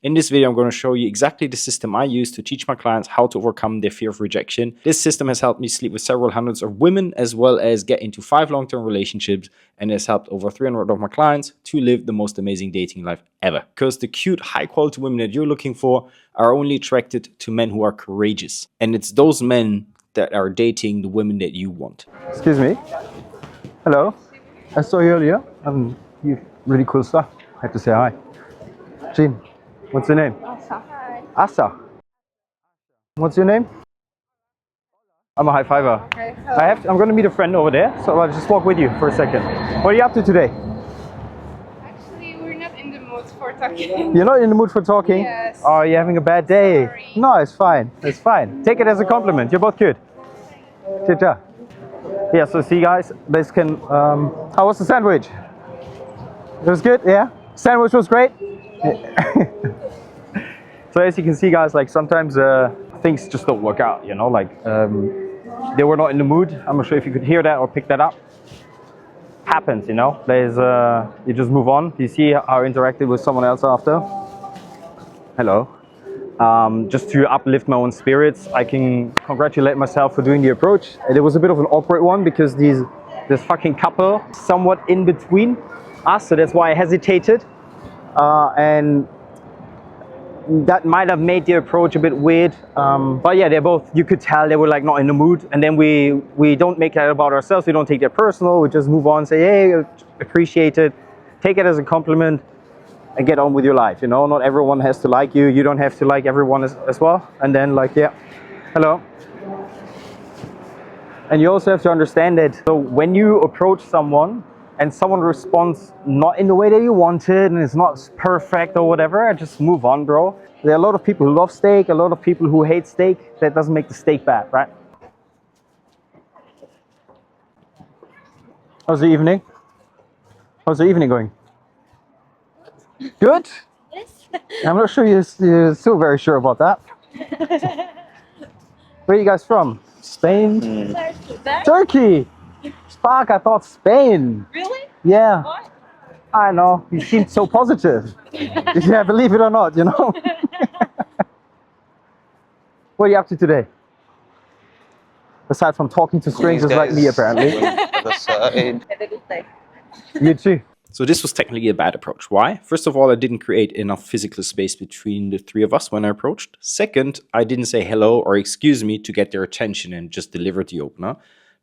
In this video, I'm going to show you exactly the system I use to teach my clients how to overcome their fear of rejection. This system has helped me sleep with several hundreds of women, as well as get into 5 long-term relationships, and has helped over 300 of my clients to live the most amazing dating life ever. Because the cute, high-quality women that you're looking for are only attracted to men who are courageous. And it's those men that are dating the women that you want. Excuse me. Hello. I saw you earlier. You really cool stuff. I had to say hi. Jean, what's your name? Asa. Hi. Asa. What's your name? I'm a high fiver. Okay. I'm going to meet a friend over there, so I'll just walk with you for a second. What are you up to today? Actually, we're not in the mood for talking. You're not in the mood for talking? Yes. Oh, you're having a bad day? Sorry. No, it's fine. It's fine. Take it as a compliment. You're both good. Chicha. Yeah, so see guys, this can, how was the sandwich? It was good, yeah? Sandwich was great? So as you can see guys, like sometimes things just don't work out, you know, like they were not in the mood. I'm not sure if you could hear that or pick that up. Happens, you know, you just move on. You see how I interacted with someone else after? Hello. Just to uplift my own spirits, I can congratulate myself for doing the approach. And it was a bit of an awkward one because this fucking couple somewhat in between us, so that's why I hesitated. And that might have made the approach a bit weird. But yeah, they're both, you could tell they were like not in the mood. And then we don't make that about ourselves. We don't take that personal. We just move on, say, hey, appreciate it. Take it as a compliment. And get on with your life, you know, not everyone has to like you, you don't have to like everyone as well. And then like, yeah, hello. And you also have to understand that, so when you approach someone and someone responds not in the way that you wanted and it's not perfect or whatever, just move on, bro. There are a lot of people who love steak, a lot of people who hate steak. That doesn't make the steak bad, right? How's the evening? How's the evening going? Good? Yes. I'm not sure you're still very sure about that. Where are you guys from? Spain? Turkey! Fuck, I thought Spain. Really? Yeah. What? I know, you seemed so positive. Yeah, believe it or not, you know? What are you up to today? Aside from talking to strangers like me, apparently. You too. So this was technically a bad approach. Why? First of all, I didn't create enough physical space between the 3 of us when I approached. Second, I didn't say hello or excuse me to get their attention and just deliver the opener.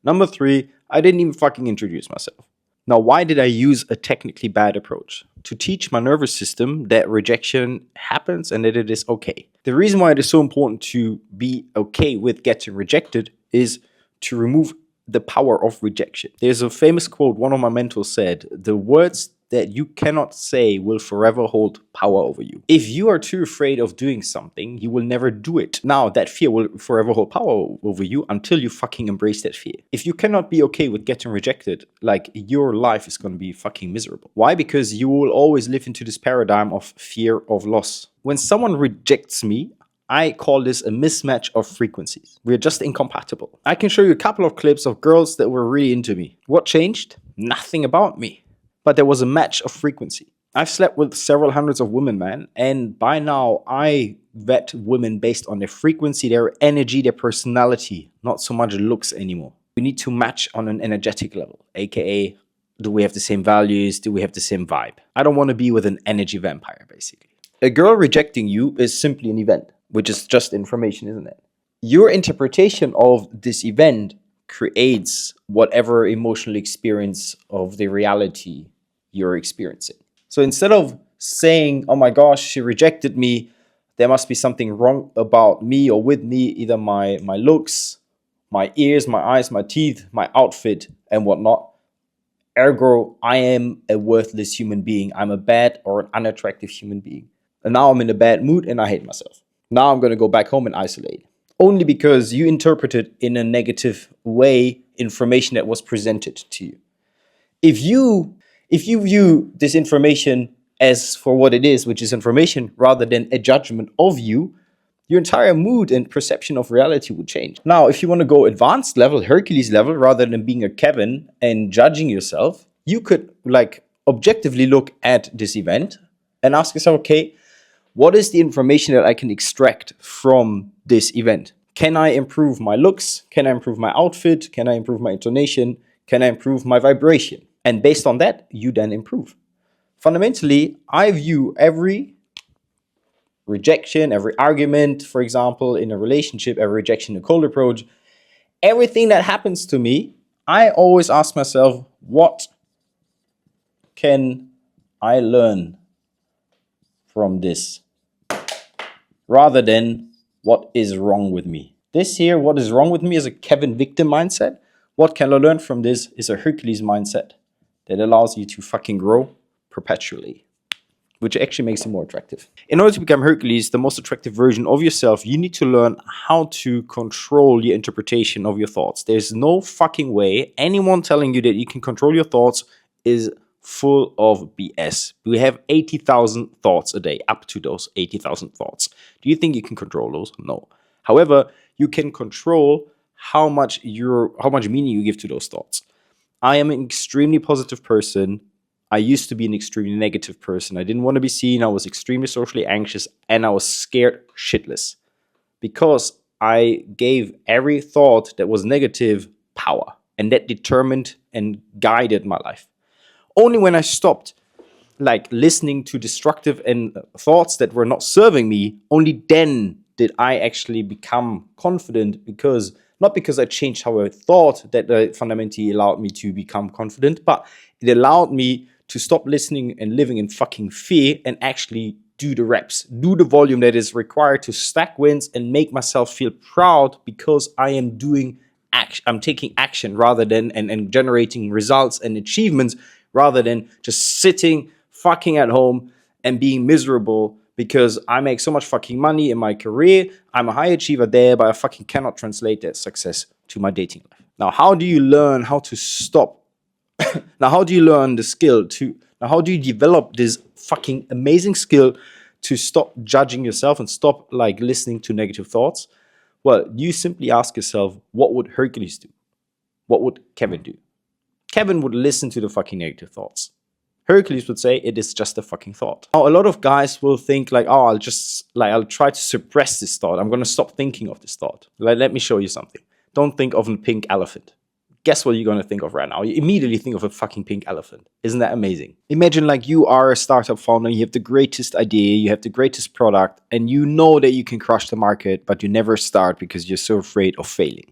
Number 3, I didn't even fucking introduce myself. Now, why did I use a technically bad approach? To teach my nervous system that rejection happens and that it is okay. The reason why it is so important to be okay with getting rejected is to remove the power of rejection. There's a famous quote one of my mentors said, "The words that you cannot say will forever hold power over you." If you are too afraid of doing something, you will never do it. Now, that fear will forever hold power over you until you fucking embrace that fear. If you cannot be okay with getting rejected, like, your life is going to be fucking miserable. Why? Because you will always live into this paradigm of fear of loss. When someone rejects me, I call this a mismatch of frequencies. We're just incompatible. I can show you a couple of clips of girls that were really into me. What changed? Nothing about me. But there was a match of frequency. I've slept with several hundreds of women, man, and by now I vet women based on their frequency, their energy, their personality, not so much looks anymore. We need to match on an energetic level, aka, do we have the same values? Do we have the same vibe? I don't want to be with an energy vampire, basically. A girl rejecting you is simply an event, which is just information, isn't it? Your interpretation of this event creates whatever emotional experience of the reality you're experiencing. So instead of saying, oh my gosh, she rejected me, there must be something wrong about me or with me, either my looks, my ears, my eyes, my teeth, my outfit, and whatnot. Ergo, I am a worthless human being. I'm a bad or an unattractive human being. And now I'm in a bad mood and I hate myself. Now I'm going to go back home and isolate. Only because you interpreted in a negative way information that was presented to you. If you view this information as for what it is, which is information, rather than a judgment of you, your entire mood and perception of reality would change. Now, if you want to go advanced level, Hercules level, rather than being a Kevin and judging yourself, you could like objectively look at this event and ask yourself, okay, What is the information that I can extract from this event? Can I improve my looks? Can I improve my outfit? Can I improve my intonation? Can I improve my vibration? And based on that, you then improve. Fundamentally, I view every rejection, every argument, for example, in a relationship, every rejection in a cold approach, everything that happens to me, I always ask myself, what can I learn from this? Rather than what is wrong with me. This here, what is wrong with me, is a Kevin victim mindset. What can I learn from this is a Hercules mindset that allows you to fucking grow perpetually, which actually makes it more attractive. In order to become Hercules, the most attractive version of yourself, you need to learn how to control your interpretation of your thoughts. There's no fucking way anyone telling you that you can control your thoughts is full of BS. We have 80,000 thoughts a day, up to those 80,000 thoughts. Do you think you can control those? No. However, you can control how much meaning you give to those thoughts. I am an extremely positive person. I used to be an extremely negative person. I didn't want to be seen. I was extremely socially anxious and I was scared shitless because I gave every thought that was negative power, and that determined and guided my life. Only when I stopped listening to destructive and thoughts that were not serving me, only then did I actually become confident, not because I changed how I thought that fundamentally allowed me to become confident, but it allowed me to stop listening and living in fucking fear and actually do the reps, do the volume that is required to stack wins and make myself feel proud because I am doing action. I'm taking action rather than and generating results and achievements rather than just sitting fucking at home and being miserable because I make so much fucking money in my career. I'm a high achiever there, but I fucking cannot translate that success to my dating life. Now, how do you learn how to stop? Now, how do you learn the skill to, now how do you develop this fucking amazing skill to stop judging yourself and stop listening to negative thoughts? Well, you simply ask yourself, what would Hercules do? What would Kevin do? Kevin would listen to the fucking negative thoughts. Hercules would say it is just a fucking thought. Now, a lot of guys will think I'll try to suppress this thought. I'm going to stop thinking of this thought. Let me show you something. Don't think of a pink elephant. Guess what you're going to think of right now? You immediately think of a fucking pink elephant. Isn't that amazing? Imagine you are a startup founder, you have the greatest idea, you have the greatest product, and you know that you can crush the market, but you never start because you're so afraid of failing.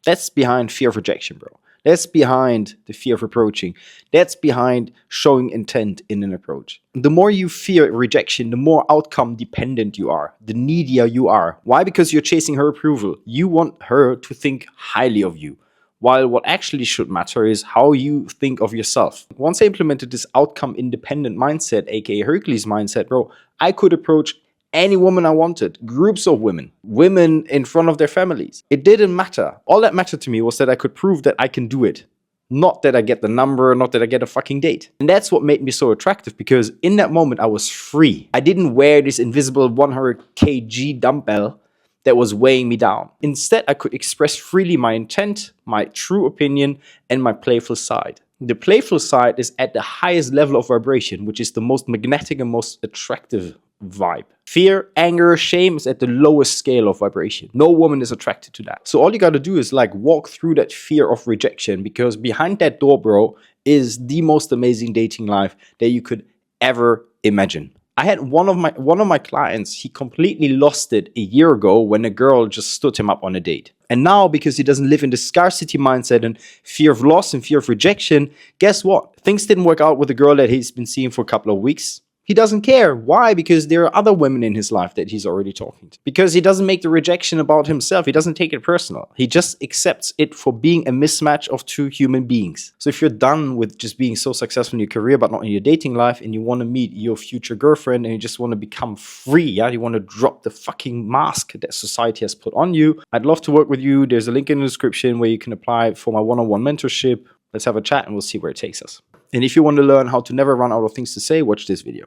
That's behind fear of rejection, bro. That's behind the fear of approaching. That's behind showing intent in an approach. The more you fear rejection, the more outcome dependent you are, the needier you are. Why? Because you're chasing her approval. You want her to think highly of you. While what actually should matter is how you think of yourself. Once I implemented this outcome independent mindset, aka Hercules mindset, bro, I could approach any woman I wanted, groups of women, women in front of their families. It didn't matter. All that mattered to me was that I could prove that I can do it. Not that I get the number, not that I get a fucking date. And that's what made me so attractive, because in that moment I was free. I didn't wear this invisible 100 kg dumbbell that was weighing me down. Instead, I could express freely my intent, my true opinion, and my playful side. The playful side is at the highest level of vibration, which is the most magnetic and most attractive vibe. Fear, anger, shame is at the lowest scale of vibration. No woman is attracted to that. So all you gotta do is walk through that fear of rejection, because behind that door, bro, is the most amazing dating life that you could ever imagine. I had one of my clients, he completely lost it a year ago when a girl just stood him up on a date. And now, because he doesn't live in the scarcity mindset and fear of loss and fear of rejection, guess what? Things didn't work out with the girl that he's been seeing for a couple of weeks. He doesn't care. Why? Because there are other women in his life that he's already talking to. Because he doesn't make the rejection about himself. He doesn't take it personal. He just accepts it for being a mismatch of two human beings. So if you're done with just being so successful in your career but not in your dating life, and you want to meet your future girlfriend and you just want to become free, yeah, you want to drop the fucking mask that society has put on you, I'd love to work with you. There's a link in the description where you can apply for my one-on-one mentorship. Let's have a chat and we'll see where it takes us. And if you want to learn how to never run out of things to say, watch this video.